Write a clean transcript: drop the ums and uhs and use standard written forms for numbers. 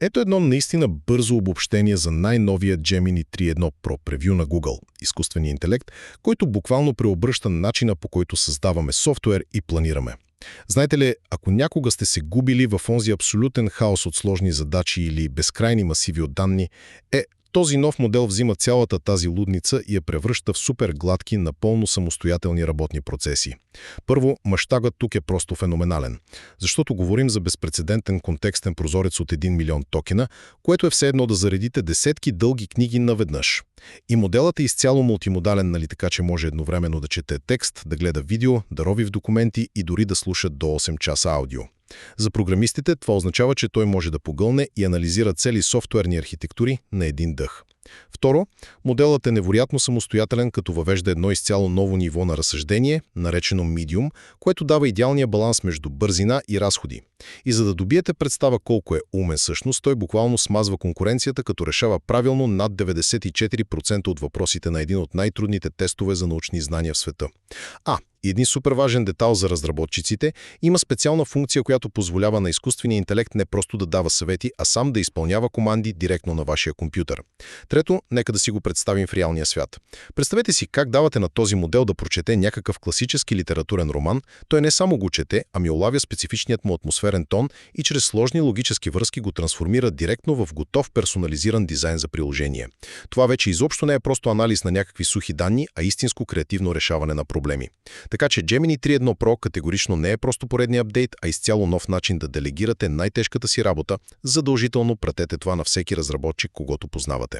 Ето едно наистина бързо обобщение за най-новия Gemini 3.1 Pro превю на Google, изкуствения интелект, който буквално преобръща начина, по който създаваме софтуер и планираме. Знаете ли, ако някога сте се губили в онзи абсолютен хаос от сложни задачи или безкрайни масиви от данни, този нов модел взима цялата тази лудница и я превръща в супер гладки, напълно самостоятелни работни процеси. Първо, мащабът тук е просто феноменален, защото говорим за безпрецедентен контекстен прозорец от 1 милион токена, което е все едно да заредите десетки дълги книги наведнъж. И моделът е изцяло мултимодален, нали, така че може едновременно да чете текст, да гледа видео, да рови в документи и дори да слуша до 8 часа аудио. За програмистите това означава, че той може да погълне и анализира цели софтуерни архитектури на един дъх. Второ, моделът е невероятно самостоятелен, като въвежда едно изцяло ново ниво на разсъждение, наречено Medium, което дава идеалния баланс между бързина и разходи. И за да добиете представа колко е умен всъщност, той буквално смазва конкуренцията, като решава правилно над 94% от въпросите на един от най-трудните тестове за научни знания в света. И един супер важен детал за разработчиците – има специална функция, която позволява на изкуствения интелект не просто да дава съвети, а сам да изпълнява команди директно на вашия компютър. Трето, нека да си го представим в реалния свят. Представете си как давате на този модел да прочете някакъв класически литературен роман, той не само го чете, ами улавя специфичният му атмосферен тон и чрез сложни логически връзки го трансформира директно в готов персонализиран дизайн за приложение. Това вече изобщо не е просто анализ на някакви сухи данни, а истинско креативно решаване на проблеми. Така че Gemini 3.1 Pro категорично не е просто поредния апдейт, а изцяло нов начин да делегирате най-тежката си работа. Задължително пратете това на всеки разработчик, когото познавате.